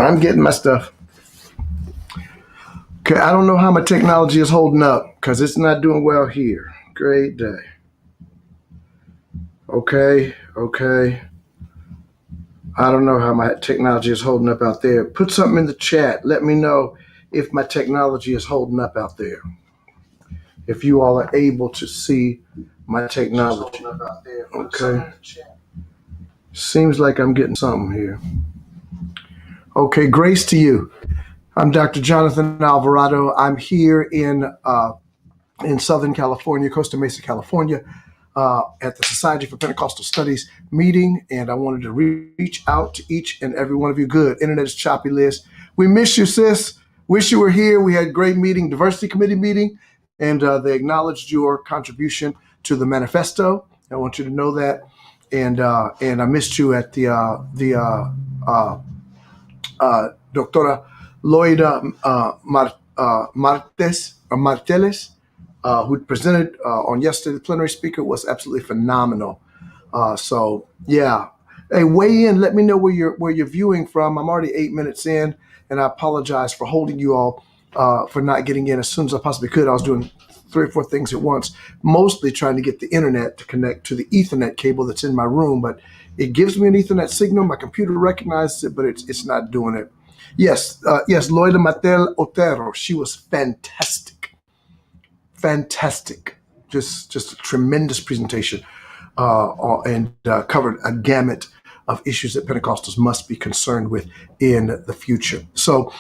I'm getting my stuff. Okay, I don't know how my technology is holding up because it's not doing well here. Great day. Okay. I don't know how my technology is holding up out there. Put something in the chat. Let me know if my technology is holding up out there. If you all are able to see my technology. Okay. Seems like I'm getting something here. Okay, grace to you. I'm Dr. Jonathan Alvarado. I'm here in Southern California, Costa Mesa, California, at the Society for Pentecostal Studies meeting, and I wanted to reach out to each and every one of you. Good. Internet is choppy, Liz. We miss you, sis. Wish you were here. We had a great meeting, diversity committee meeting, and they acknowledged your contribution to the manifesto. I want you to know that. And I missed you at the Doctora Loida Marteles, who presented on yesterday. The plenary speaker was absolutely phenomenal. So yeah, hey, weigh in. Let me know where you're viewing from. I'm already 8 minutes in, and I apologize for holding you all for not getting in as soon as I possibly could. I was doing 3 or 4 things at once, mostly trying to get the internet to connect to the Ethernet cable that's in my room, but it gives me an Ethernet signal. My computer recognizes it, but it's not doing it. Yes, Loida Matel Otero. She was fantastic. Just a tremendous presentation, and covered a gamut of issues that Pentecostals must be concerned with in the future. So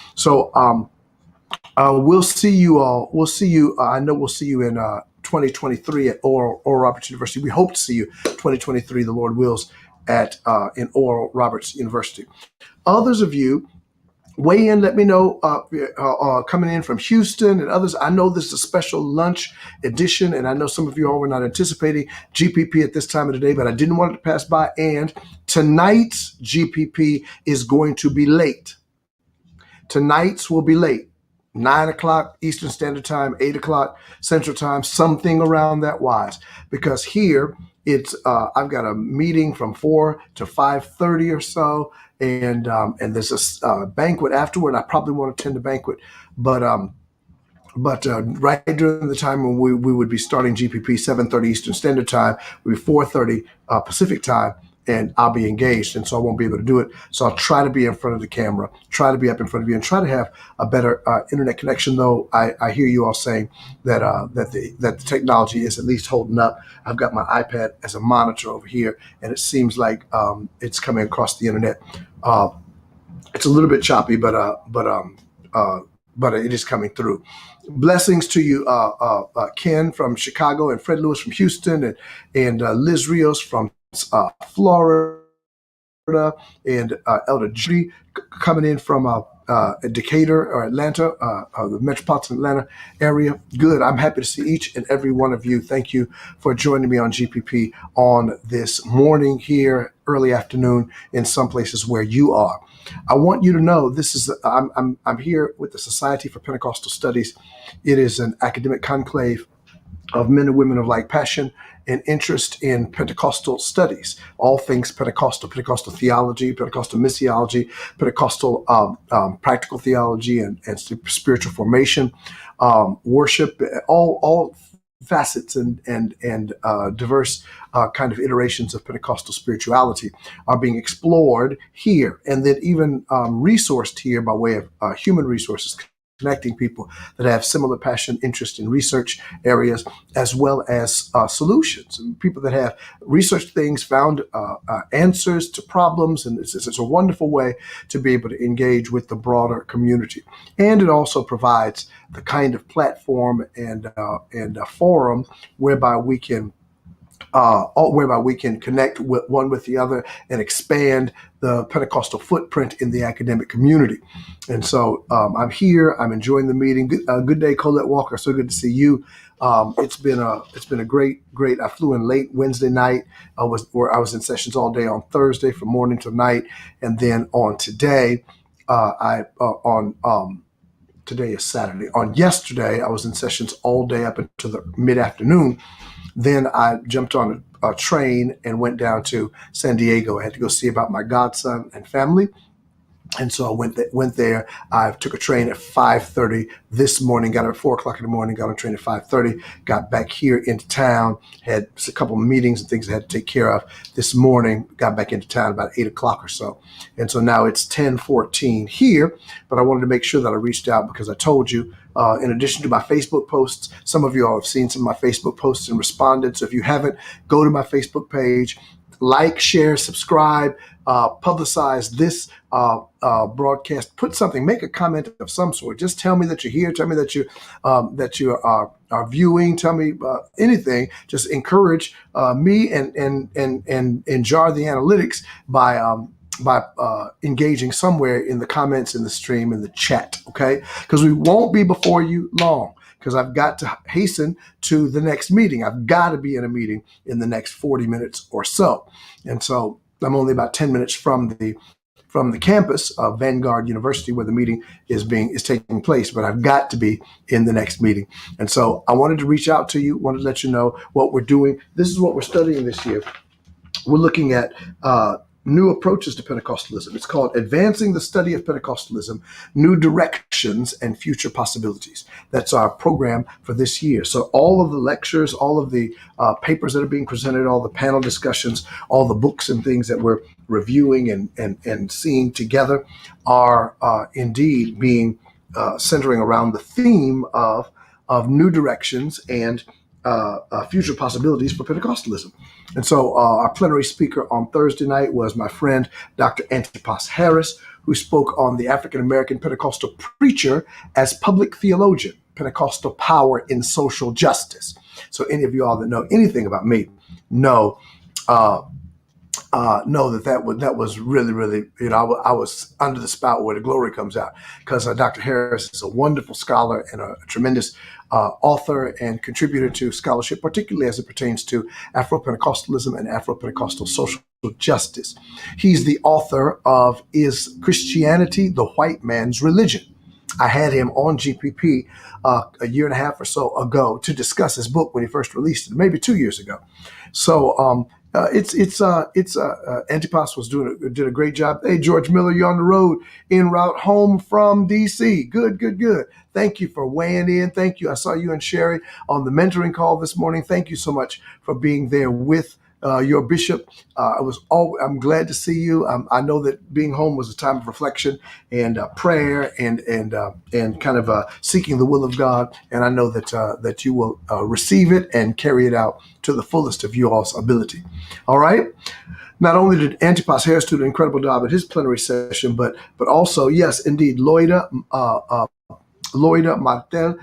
we'll see you all. We'll see you. I know we'll see you in 2023 at Oral Roberts University. We hope to see you 2023, the Lord wills, at in Oral Roberts University. Others of you, weigh in, let me know, coming in from Houston and others. I know this is a special lunch edition, and I know some of you all were not anticipating GPP at this time of the day, but I didn't want it to pass by. And tonight's GPP is going to be late. Tonight's will be late. 9 o'clock Eastern Standard Time, 8 o'clock Central Time, something around that wise. Because here it's I've got a meeting from 4 to 5:30 or so, and there's a banquet afterward. I probably won't attend the banquet, but right during the time when we would be starting GPP, 7:30 Eastern Standard Time, would be 4:30 Pacific Time, and I'll be engaged, and so I won't be able to do it. So I'll try to be in front of the camera, try to be up in front of you, and try to have a better internet connection. Though I hear you all saying that the technology is at least holding up. I've got my iPad as a monitor over here, and it seems like it's coming across the internet. It's a little bit choppy, but it is coming through. Blessings to you, Ken from Chicago, and Fred Lewis from Houston, and Liz Rios from Florida, and Elder Judy coming in from Decatur or Atlanta, the metropolitan Atlanta area. Good. I'm happy to see each and every one of you. Thank you for joining me on GPP on this morning here, early afternoon in some places where you are. I want you to know this is I'm here with the Society for Pentecostal Studies. It is an academic conclave of men and women of like passion and interest in Pentecostal studies, all things Pentecostal theology, Pentecostal missiology, Pentecostal practical theology, and spiritual formation, worship, all facets and diverse kind of iterations of Pentecostal spirituality are being explored here, and then even resourced here by way of human resources, connecting people that have similar passion, interest in research areas, as well as solutions. And people that have researched things, found answers to problems, and it's a wonderful way to be able to engage with the broader community. And it also provides the kind of platform and a forum whereby we can connect one with the other and expand the Pentecostal footprint in the academic community. And so I'm here. I'm enjoying the meeting. Good day, Colette Walker. So good to see you. It's been a great. I flew in late Wednesday night. I was in sessions all day on Thursday from morning to night, and then on today, today is Saturday. On yesterday, I was in sessions all day up until the mid-afternoon. Then I jumped on a train and went down to San Diego. I had to go see about my godson and family. And so I went there. I took a train at 5:30 this morning, got up at 4 o'clock in the morning, got on a train at 5:30, got back here into town, had a couple of meetings and things I had to take care of this morning, got back into town about 8 o'clock or so. And so now it's 10:14 here, but I wanted to make sure that I reached out because I told you, in addition to my Facebook posts, some of you all have seen some of my Facebook posts and responded. So if you haven't, go to my Facebook page, like, share, subscribe, publicize this broadcast. Put something, make a comment of some sort. Just tell me that you're here. Tell me that you are viewing. Tell me anything. Just encourage me and jar the analytics by engaging somewhere in the comments, in the stream, in the chat. Okay, because we won't be before you long, because I've got to hasten to the next meeting. I've got to be in a meeting in the next 40 minutes or so. And so I'm only about 10 minutes from the campus of Vanguard University where the meeting is taking place, but I've got to be in the next meeting. And so I wanted to reach out to you, wanted to let you know what we're doing. This is what we're studying this year. We're looking at new approaches to Pentecostalism. It's called Advancing the Study of Pentecostalism, New Directions and Future Possibilities. That's our program for this year. So all of the lectures, all of the papers that are being presented, all the panel discussions, all the books and things that we're reviewing and seeing together are indeed being centering around the theme of new directions and future possibilities for Pentecostalism. And so our plenary speaker on Thursday night was my friend, Dr. Antipas Harris, who spoke on the African-American Pentecostal preacher as public theologian, Pentecostal power in social justice. So any of you all that know anything about me know that was really, I was under the spout where the glory comes out, because Dr. Harris is a wonderful scholar and a tremendous author and contributor to scholarship, particularly as it pertains to Afro-Pentecostalism and Afro-Pentecostal social justice. He's the author of Is Christianity the White Man's Religion? I had him on GPP a year and a half or so ago to discuss his book when he first released it, maybe 2 years ago. So Antipas did a great job. Hey, George Miller, you're on the road en route home from DC. Good. Thank you for weighing in. Thank you. I saw you and Sherry on the mentoring call this morning. Thank you so much for being there with your bishop. I'm glad to see you. I know that being home was a time of reflection and prayer and kind of seeking the will of God. And I know that you will receive it and carry it out to the fullest of your all's ability. All right. Not only did Antipas Harris do an incredible job at his plenary session, but also, yes, indeed, Loida Martel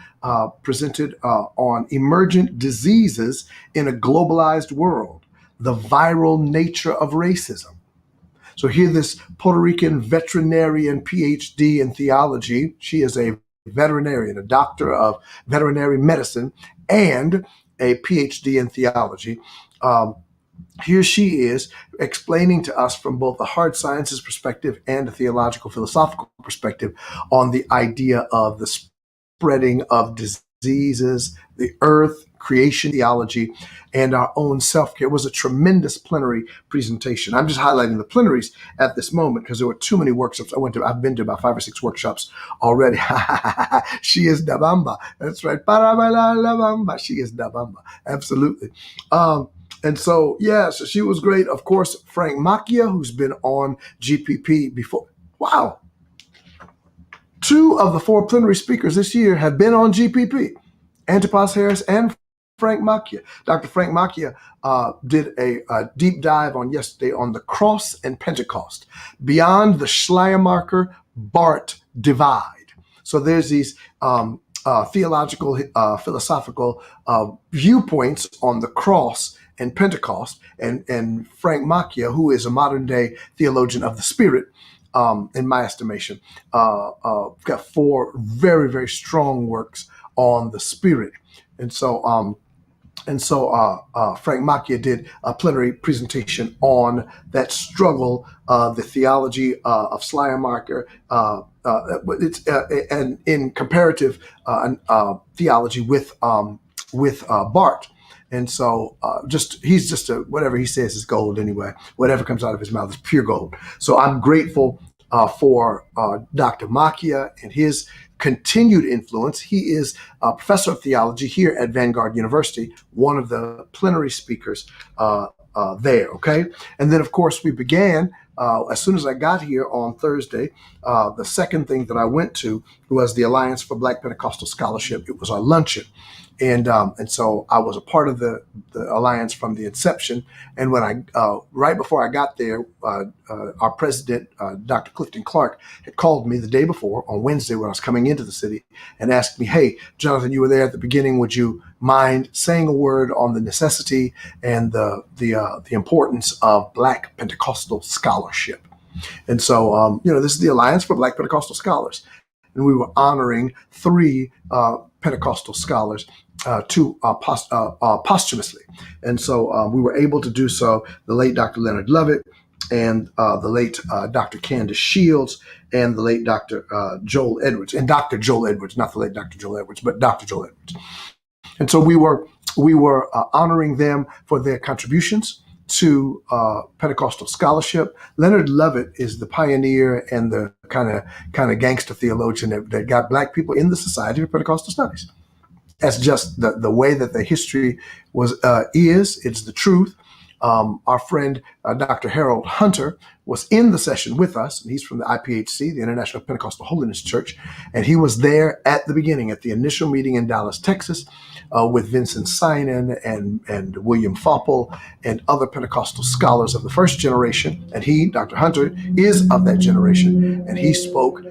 presented on emergent diseases in a globalized world, the viral nature of racism. So here, this Puerto Rican veterinarian, PhD in theology, she is a veterinarian, a doctor of veterinary medicine, and a PhD in theology. Here she is explaining to us from both the hard sciences perspective and a theological philosophical perspective on the idea of the spreading of diseases, the earth, creation theology, and our own self-care. It was a tremendous plenary presentation. I'm just highlighting the plenaries at this moment because there were too many workshops. I've been to about 5 or 6 workshops already. She is da bamba. That's right. Para bailar la bamba. She is da bamba. Absolutely. And so, so she was great. Of course, Frank Macchia, who's been on GPP before. Wow. 2 of the 4 plenary speakers this year have been on GPP, Antipas Harris and Frank Macchia. Dr. Frank Macchia did a deep dive on yesterday on the cross and Pentecost, beyond the Schleiermacher-Barth divide. So there's these theological, philosophical viewpoints on the cross and Pentecost, and Frank Macchia, who is a modern day theologian of the Spirit, in my estimation, got 4 very, very strong works on the Spirit. And so Frank Macchia did a plenary presentation on that struggle, the theology of Schleiermacher, and in comparative theology with Barth. And so he's just whatever he says is gold anyway. Whatever comes out of his mouth is pure gold. So I'm grateful for Dr. Makia and his continued influence. He is a professor of theology here at Vanguard University, one of the plenary speakers there, okay? And then, of course, we began, as soon as I got here on Thursday, the second thing that I went to was the Alliance for Black Pentecostal Scholarship. It was our luncheon. And so I was a part of the alliance from the inception. And when right before I got there, our president, Dr. Clifton Clark, had called me the day before on Wednesday when I was coming into the city and asked me, "Hey, Jonathan, you were there at the beginning. Would you mind saying a word on the necessity and the importance of Black Pentecostal scholarship?" And so, this is the Alliance for Black Pentecostal Scholars. And we were honoring 3 Pentecostal scholars posthumously. And so we were able to do so, the late Dr. Leonard Lovett and the late Dr. Candace Shields and the late Dr. Joel Edwards. And Dr. Joel Edwards, not the late Dr. Joel Edwards, but Dr. Joel Edwards. And so we were honoring them for their contributions to Pentecostal scholarship. Leonard Lovett is the pioneer and the kind of gangster theologian that got Black people in the Society of Pentecostal Studies. That's just the way that the history is. It's the truth. Our friend, Dr. Harold Hunter, was in the session with us, and he's from the IPHC, the International Pentecostal Holiness Church, and he was there at the beginning, at the initial meeting in Dallas, Texas, with Vincent Synan and William Foppel and other Pentecostal scholars of the first generation. And he, Dr. Hunter, is of that generation, and he spoke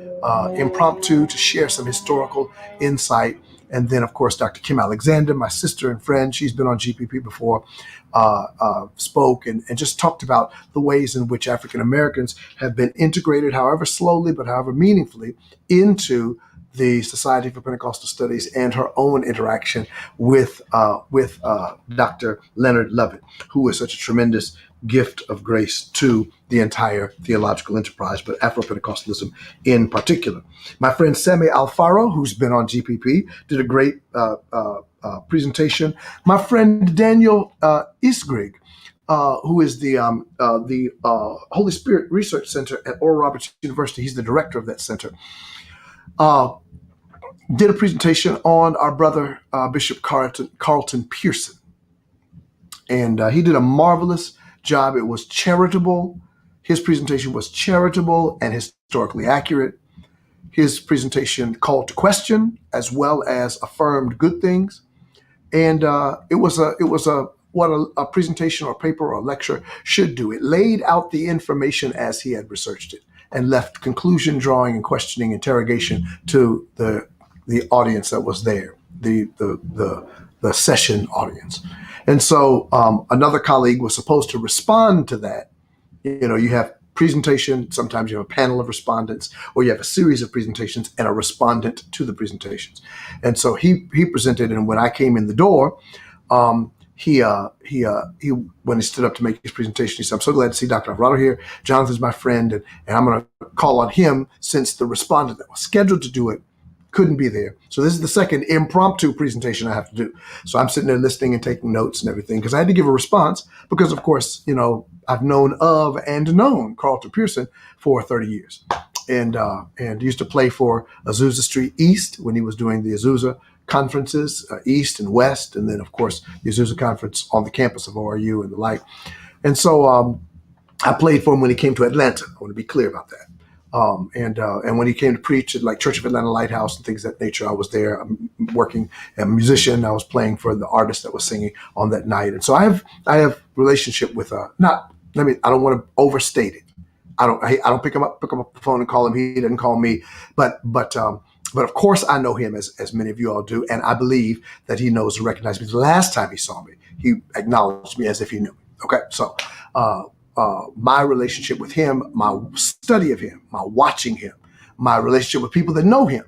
impromptu to share some historical insight. And then, of course, Dr. Kim Alexander, my sister and friend, she's been on GPP before, spoke and just talked about the ways in which African Americans have been integrated, however slowly, but however meaningfully, into the Society for Pentecostal Studies and her own interaction with Dr. Leonard Lovett, who is such a tremendous gift of grace to the entire theological enterprise, but Afro-Pentecostalism in particular. My friend Semi Alfaro, who's been on GPP, did a great presentation. My friend Daniel Isgrig, who is the Holy Spirit Research Center at Oral Roberts University, he's the director of that center, did a presentation on our brother, Bishop Carlton Pearson. And he did a marvelous job. It was charitable. His presentation was charitable and historically accurate. His presentation called to question as well as affirmed good things. And it was what a presentation or paper or lecture should do. It laid out the information as he had researched it and left conclusion drawing and questioning, interrogation to the audience that was there, the session audience. And so another colleague was supposed to respond to that. You have presentation, sometimes you have a panel of respondents, or you have a series of presentations and a respondent to the presentations. And so he presented, and when I came in the door, he when he stood up to make his presentation, he said, "I'm so glad to see Dr. Alvarado here. Jonathan's my friend, and I'm going to call on him since the respondent that was scheduled to do it couldn't be there. So this is the second impromptu presentation I have to do." So I'm sitting there listening and taking notes and everything because I had to give a response because, of course, I've known Carlton Pearson for 30 years and used to play for Azusa Street East when he was doing the Azusa conferences, East and West, and then, of course, the Azusa conference on the campus of ORU and the like. And so I played for him when he came to Atlanta. I want to be clear about that. And when he came to preach at like Church of Atlanta Lighthouse and things of that nature, I was there. I'm working as a musician. I was playing for the artist that was singing on that night. And so I have relationship with I don't want to overstate it. I don't pick up the phone and call him. He didn't call me. But of course I know him as many of you all do, and I believe that he knows and recognizes me. The last time he saw me, he acknowledged me as if he knew me. Okay, so. My relationship with him, my study of him, my watching him, my relationship with people that know him,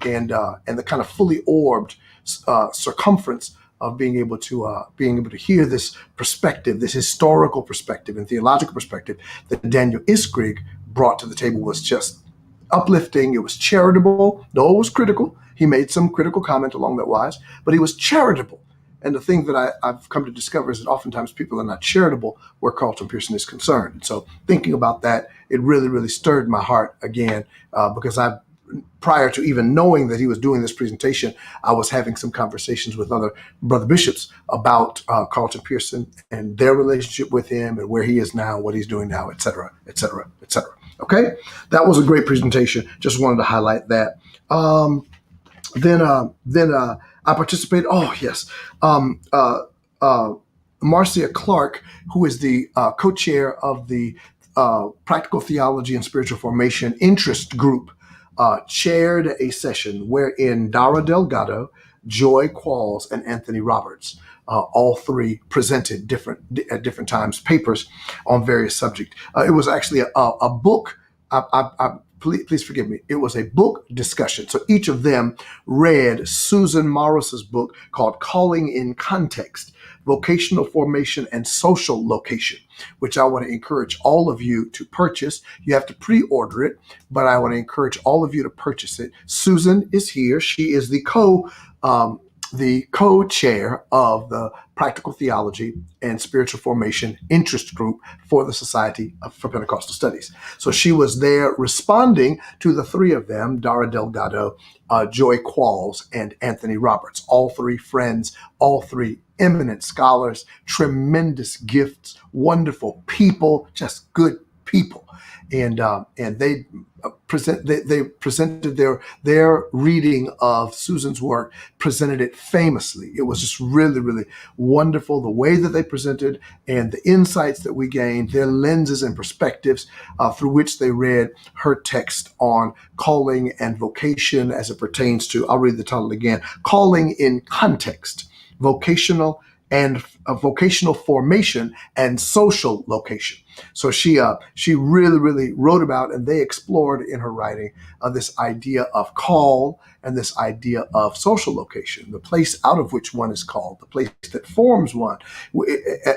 and the kind of fully orbed circumference of being able to hear this perspective, this historical perspective and theological perspective that Daniel Isgrig brought to the table was just uplifting. It was charitable, though it was critical. He made some critical comment along that wise, but he was charitable. And the thing that I've come to discover is that oftentimes people are not charitable where Carlton Pearson is concerned. And so thinking about that, it really, really stirred my heart again, because prior to even knowing that he was doing this presentation, I was having some conversations with other brother bishops about Carlton Pearson and their relationship with him and where he is now, what he's doing now, et cetera, et cetera, et cetera. Okay, that was a great presentation. Just wanted to highlight that. Then I participated. Oh yes, Marcia Clark, who is the co-chair of the Practical Theology and Spiritual Formation Interest Group, chaired a session wherein Dara Delgado, Joy Qualls, and Anthony Roberts, all three presented at different times papers on various subjects. It was actually a book. Please forgive me. It was a book discussion. So each of them read Susan Morris's book called Calling in Context, Vocational Formation and Social Location, which I want to encourage all of you to purchase. You have to pre-order it, but I want to encourage all of you to purchase it. Susan is here. She is the co-chair of the Practical Theology and Spiritual Formation Interest Group for the Society for Pentecostal Studies. So she was there responding to the three of them, Dara Delgado, Joy Qualls, and Anthony Roberts, all three friends, all three eminent scholars, tremendous gifts, wonderful people, just good people. And they presented their reading of Susan's work, presented it famously. It was just really, really wonderful, the way that they presented and the insights that we gained, their lenses and perspectives through which they read her text on calling and vocation as it pertains to, I'll read the title again, Calling in Context, Vocational Formation and Social Location. So she really, really wrote about, and they explored in her writing this idea of call and this idea of social location, the place out of which one is called, the place that forms one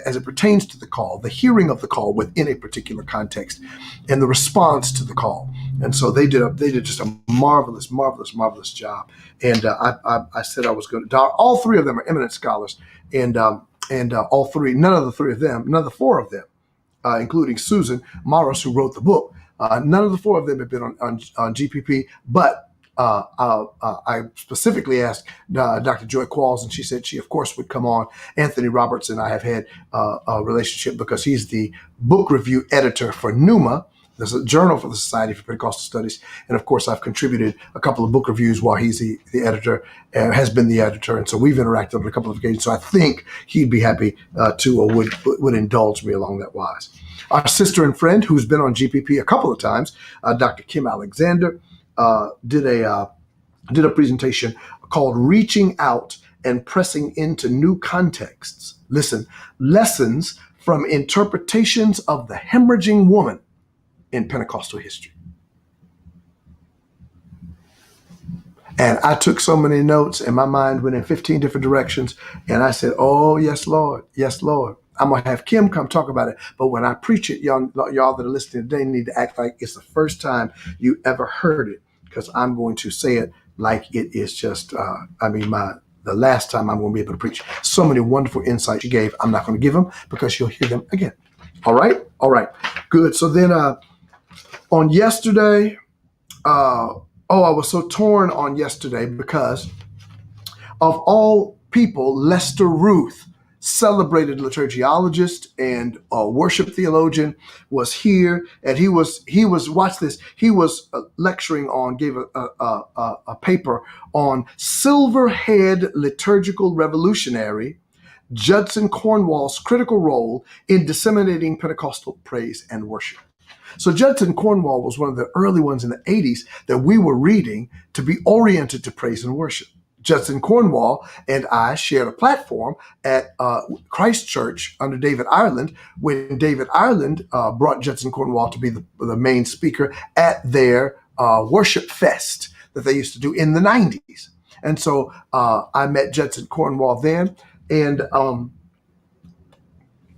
as it pertains to the call, the hearing of the call within a particular context, and the response to the call. And so they did just a marvelous, marvelous, marvelous job. And I said I was going to. All three of them are eminent scholars, and all three, none of the four of them, including Susan Morris, who wrote the book. None of the four of them have been on GPP, but I specifically asked Dr. Joy Qualls, and she said she, of course, would come on. Anthony Roberts and I have had a relationship because he's the book review editor for NUMA. There's a journal for the Society for Pentecostal Studies. And of course, I've contributed a couple of book reviews while he's the editor, has been the editor. And so we've interacted on a couple of occasions. So I think he'd be happy to or would indulge me along that wise. Our sister and friend who's been on GPP a couple of times, Dr. Kim Alexander, did a presentation called Reaching Out and Pressing into New Contexts. Listen, lessons from interpretations of the hemorrhaging woman in Pentecostal history. And I took so many notes, and my mind went in 15 different directions. And I said, oh, yes, Lord. Yes, Lord. I'm going to have Kim come talk about it. But when I preach it, y'all that are listening today need to act like it's the first time you ever heard it, because I'm going to say it like it is just, the last time I'm going to be able to preach. So many wonderful insights she gave. I'm not going to give them because you'll hear them again. All right. Good. So then, on yesterday, I was so torn on yesterday because of all people, Lester Ruth, celebrated liturgiologist and worship theologian, was here, and he was watch this. He was lecturing on, gave a paper on Silverhead liturgical revolutionary Judson Cornwall's critical role in disseminating Pentecostal praise and worship. So Judson Cornwall was one of the early ones in the 80s that we were reading to be oriented to praise and worship. Judson Cornwall and I shared a platform at Christ Church under David Ireland when David Ireland brought Judson Cornwall to be the main speaker at their worship fest that they used to do in the 90s. And so I met Judson Cornwall then, and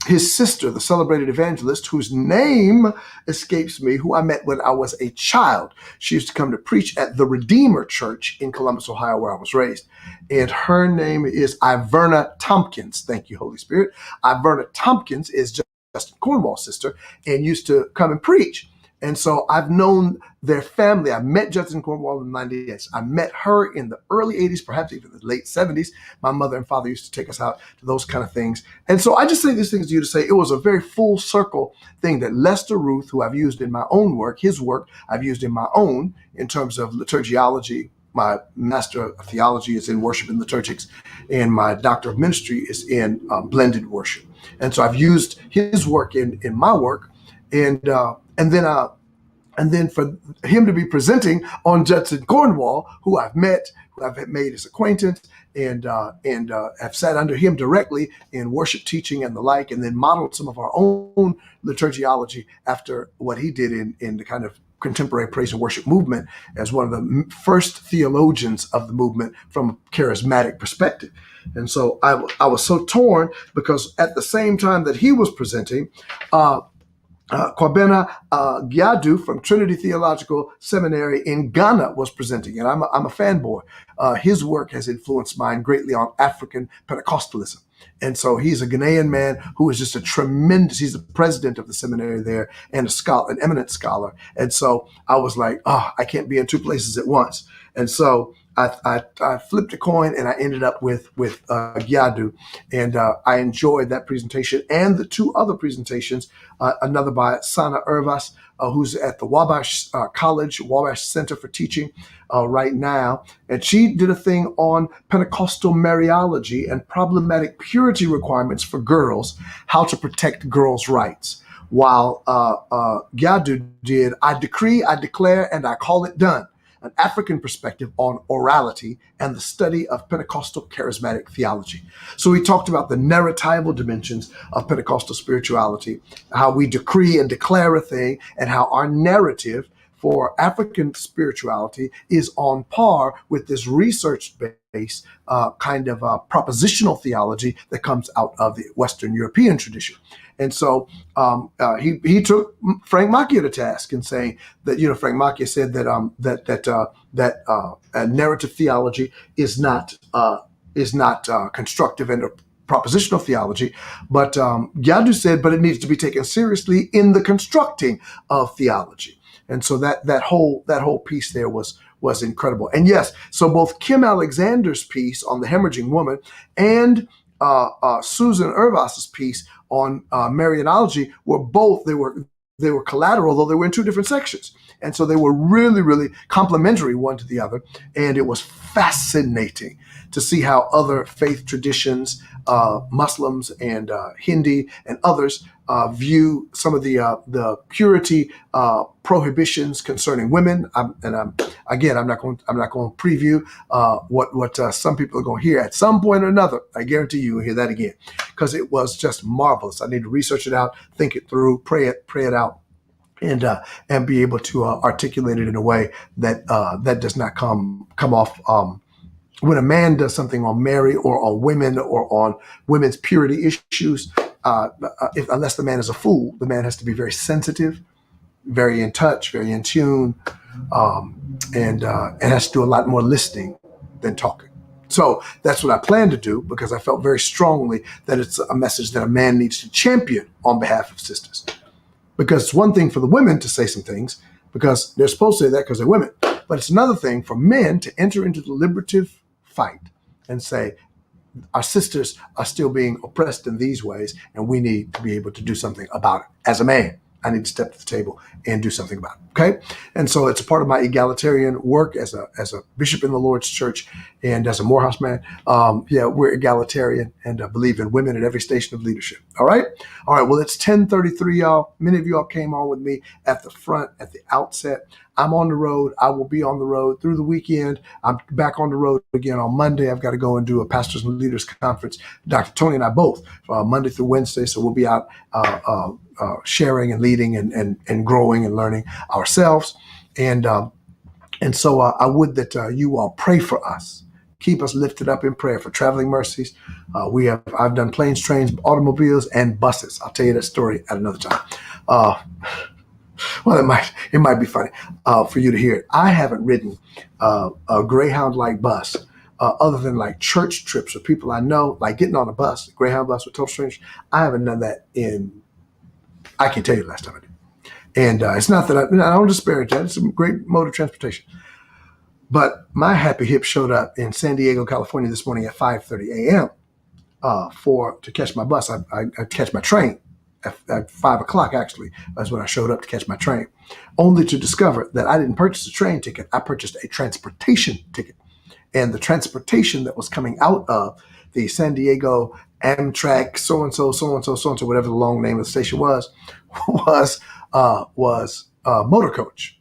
his sister, the celebrated evangelist, whose name escapes me, who I met when I was a child. She used to come to preach at the Redeemer Church in Columbus, Ohio, where I was raised. And her name is Iverna Tompkins. Thank you, Holy Spirit. Iverna Tompkins is Justin Cornwall's sister and used to come and preach. And so I've known their family. I met Justin Cornwall in the 90s. I met her in the early 80s, perhaps even the late 70s. My mother and father used to take us out to those kind of things. And so I just say these things to you to say it was a very full circle thing that Lester Ruth, who I've used in my own work, his work I've used in my own in terms of liturgiology. My Master of Theology is in worship and liturgics, and my Doctor of Ministry is in blended worship. And so I've used his work in my work, and then for him to be presenting on Judson Cornwall, who I've met, who I've made his acquaintance, and have sat under him directly in worship teaching and the like, and then modeled some of our own liturgiology after what he did in the kind of contemporary praise and worship movement as one of the first theologians of the movement from a charismatic perspective. And so I was so torn because at the same time that he was presenting, Kwabena Gyadu from Trinity Theological Seminary in Ghana was presenting, and I'm a fanboy. His work has influenced mine greatly on African Pentecostalism. And so he's a Ghanaian man who is just he's the president of the seminary there and a scholar, an eminent scholar. And so I was like, oh, I can't be in two places at once. And so I flipped a coin and I ended up with Gyadu, and I enjoyed that presentation and the two other presentations, another by Sana Irvas, who's at the Wabash College, Wabash Center for Teaching right now. And she did a thing on Pentecostal Mariology and problematic purity requirements for girls, how to protect girls' rights. While Gyadu did I Decree, I Declare, and I Call It Done, an African perspective on orality and the study of Pentecostal charismatic theology. So we talked about the narratival dimensions of Pentecostal spirituality, how we decree and declare a thing, and how our narrative for African spirituality is on par with this research-based kind of propositional theology that comes out of the Western European tradition. And so he took Frank Macchia to task in saying that, Frank Macchia said that narrative theology is not constructive and propositional theology, but Gyadu said, but it needs to be taken seriously in the constructing of theology. And so that whole piece there was incredible. And yes, so both Kim Alexander's piece on the hemorrhaging woman and Susan Irvas's piece on Marianology they were collateral, though they were in two different sections. And so they were really, really complementary one to the other. And it was fascinating to see how other faith traditions, Muslims and Hindi and others, view some of the purity prohibitions concerning women. I'm not going to preview what some people are going to hear at some point or another. I guarantee you'll hear that again, because it was just marvelous. I need to research it out, think it through, pray it out, and be able to articulate it in a way that does not come off. When a man does something on Mary or on women or on women's purity issues, unless the man is a fool, the man has to be very sensitive, very in touch, very in tune, and has to do a lot more listening than talking. So that's what I plan to do, because I felt very strongly that it's a message that a man needs to champion on behalf of sisters. Because it's one thing for the women to say some things, because they're supposed to say that because they're women. But it's another thing for men to enter into the liberative fight and say, our sisters are still being oppressed in these ways, and we need to be able to do something about it. As a man, I need to step to the table and do something about it. Okay? And so it's a part of my egalitarian work as a bishop in the Lord's church and as a Morehouse man. We're egalitarian and believe in women at every station of leadership. All right? All right. Well, it's 10:33, y'all. Many of y'all came on with me at the front, at the outset. I'm on the road. I will be on the road through the weekend. I'm back on the road again on Monday. I've got to go and do a pastors and leaders conference. Dr. Tony and I both, Monday through Wednesday. So we'll be out sharing and leading and growing and learning ourselves. And so I would that you all pray for us. Keep us lifted up in prayer for traveling mercies. I've done planes, trains, automobiles, and buses. I'll tell you that story at another time. Uh, well, it might be funny for you to hear it. I haven't ridden a Greyhound-like bus other than like church trips with people I know, like getting on a bus, Greyhound bus with total strangers. I haven't done that I can't tell you the last time I did. And it's not that I don't disparage that. It's a great mode of transportation. But my happy hip showed up in San Diego, California this morning at 5:30 a.m. To catch my bus. I catch my train at 5 o'clock, actually. That's when I showed up to catch my train, only to discover that I didn't purchase a train ticket. I purchased a transportation ticket. And the transportation that was coming out of the San Diego Amtrak, so-and-so, so-and-so, so-and-so, whatever the long name of the station was motor coach.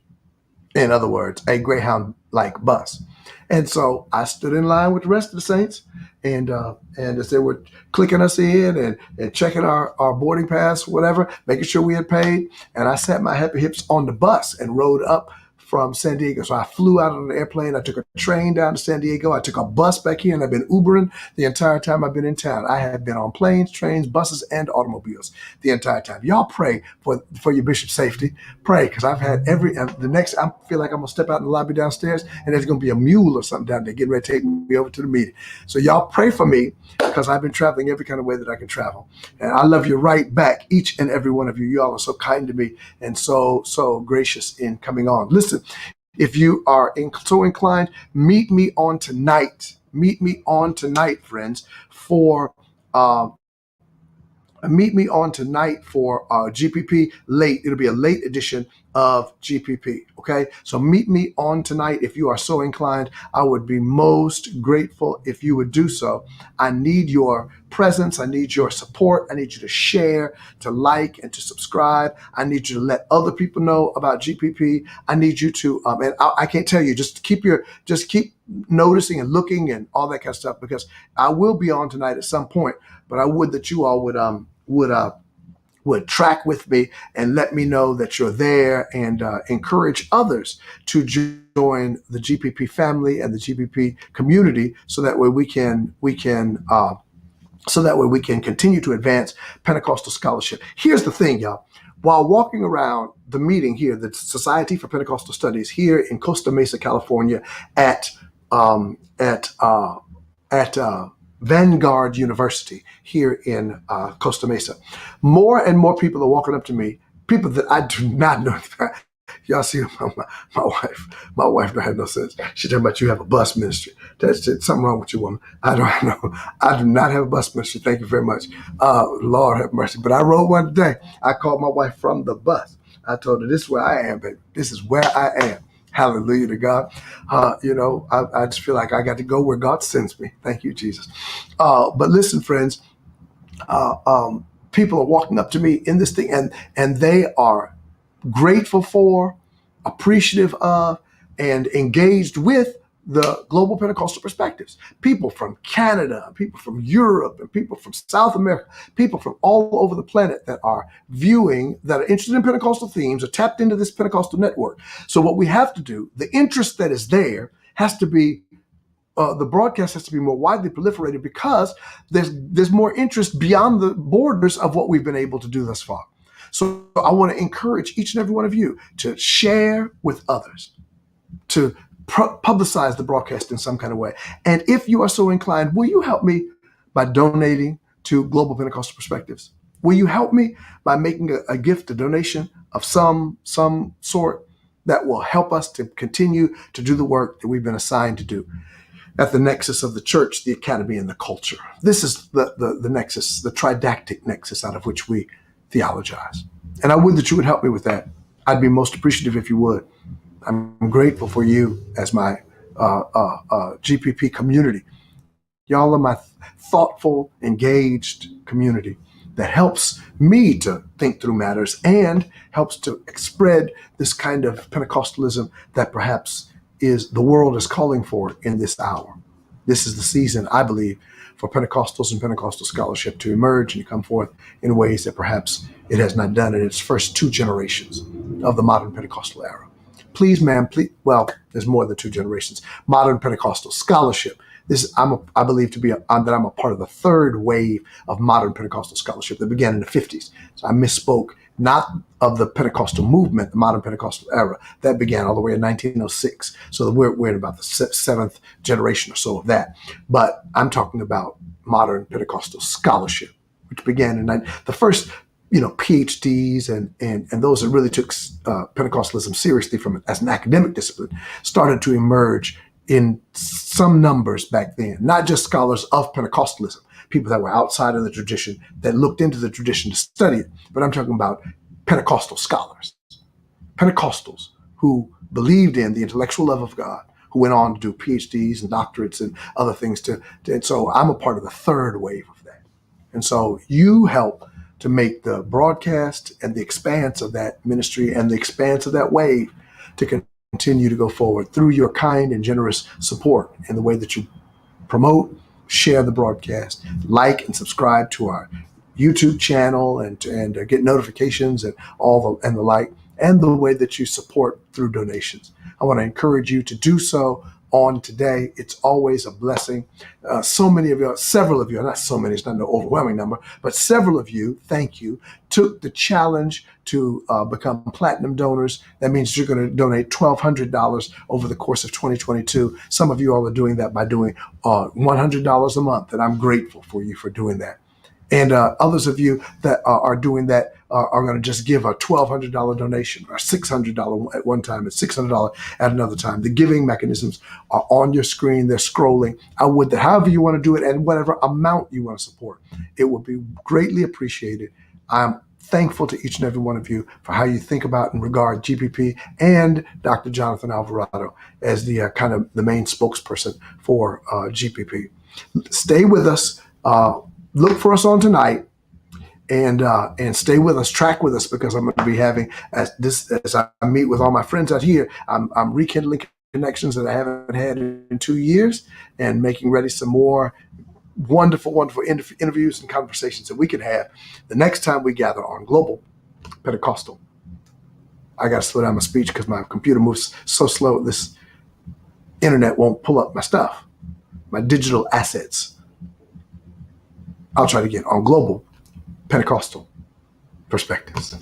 In other words, a Greyhound-like bus. And so I stood in line with the rest of the saints, and as they were clicking us in and checking our boarding pass, whatever, making sure we had paid, and I sat my happy hips on the bus and rode up from San Diego. So I flew out on an airplane. I took a train down to San Diego. I took a bus back here, and I've been Ubering the entire time I've been in town. I have been on planes, trains, buses, and automobiles the entire time. Y'all pray for your bishop's safety. Pray, because I've had I feel like I'm going to step out in the lobby downstairs, and there's going to be a mule or something down there getting ready to take me over to the meeting. So y'all pray for me, because I've been traveling every kind of way that I can travel. And I love you right back, each and every one of you. Y'all are so kind to me and so gracious in coming on. Listen, if you are so inclined, meet me on tonight. Meet me on tonight, friends, for GPP late. It'll be a late edition of GPP. Okay. So meet me on tonight. If you are so inclined, I would be most grateful if you would do so. I need your presence. I need your support. I need you to share, to like, and to subscribe. I need you to let other people know about GPP. I need you to, and I can't tell you, just keep noticing and looking and all that kind of stuff, because I will be on tonight at some point, but I would that you all would track with me and let me know that you're there, and encourage others to join the GPP family and the GPP community, so that way we can continue to advance Pentecostal scholarship. Here's the thing, y'all. While walking around the meeting here, the Society for Pentecostal Studies here in Costa Mesa, California, at Vanguard University here in Costa Mesa, more and more people are walking up to me, people that I do not know. Y'all see my wife don't have no sense. She talking about, you have a bus ministry. That's something wrong with you, woman. I don't know. I do not have a bus ministry. Thank you very much. Lord have mercy. But I rode one today. I called my wife from the bus. I told her, this is where I am, baby. This is where I am. Hallelujah to God. I just feel like I got to go where God sends me. Thank you, Jesus. But listen, friends, people are walking up to me in this thing, and they are grateful for, appreciative of, and engaged with the Global Pentecostal Perspectives. People from Canada, people from Europe, and people from South America, people from all over the planet that are viewing, that are interested in Pentecostal themes, are tapped into this Pentecostal network. So what we have to do, the interest that is there has to be, the broadcast has to be more widely proliferated, because there's more interest beyond the borders of what we've been able to do thus far. So I want to encourage each and every one of you to share with others, to publicize the broadcast in some kind of way. And if you are so inclined, will you help me by donating to Global Pentecostal Perspectives? Will you help me by making a gift, a donation of some sort that will help us to continue to do the work that we've been assigned to do at the nexus of the church, the academy, and the culture? This is the nexus, the tridactic nexus out of which we theologize. And I would that you would help me with that. I'd be most appreciative if you would. I'm grateful for you as my GPP community. Y'all are my thoughtful, engaged community that helps me to think through matters and helps to spread this kind of Pentecostalism that perhaps the world is calling for in this hour. This is the season, I believe, for Pentecostals and Pentecostal scholarship to emerge and come forth in ways that perhaps it has not done in its first 2 generations of the modern Pentecostal era. Please, ma'am, please. Well, there's more than 2 generations. Modern Pentecostal scholarship. I believe that I'm a part of the third wave of modern Pentecostal scholarship that began in the 50s. So I misspoke, not of the Pentecostal movement, the modern Pentecostal era. That began all the way in 1906. So we're in about the seventh generation or so of that. But I'm talking about modern Pentecostal scholarship, which began in the first PhDs and those that really took Pentecostalism seriously as an academic discipline started to emerge in some numbers back then. Not just scholars of Pentecostalism, people that were outside of the tradition that looked into the tradition to study it, but I'm talking about Pentecostal scholars, Pentecostals who believed in the intellectual love of God, who went on to do PhDs and doctorates and other things. And so I'm a part of the third wave of that. And so you help to make the broadcast and the expanse of that ministry and the expanse of that wave to continue to go forward through your kind and generous support in the way that you promote, share the broadcast, like and subscribe to our YouTube channel and get notifications and the like, and the way that you support through donations. I want to encourage you to do so on today. It's always a blessing. Several of you, not so many, it's not an overwhelming number, but several of you, thank you, took the challenge to become platinum donors. That means you're going to donate $1,200 over the course of 2022. Some of you all are doing that by doing $100 a month, and I'm grateful for you for doing that. And others of you that are doing that are going to just give a $1,200 donation or $600 at one time and $600 at another time. The giving mechanisms are on your screen. They're scrolling. I would that however you want to do it and whatever amount you want to support, it would be greatly appreciated. I'm thankful to each and every one of you for how you think about and regard GPP and Dr. Jonathan Alvarado as the kind of the main spokesperson for GPP. Stay with us. Look for us on tonight, and stay with us, track with us, because I'm going to be having as I meet with all my friends out here. I'm rekindling connections that I haven't had in 2 years, and making ready some more wonderful interviews and conversations that we can have the next time we gather on Global Pentecostal. I got to slow down my speech because my computer moves so slow. This internet won't pull up my stuff, my digital assets. I'll try to get on Global Pentecostal Perspectives.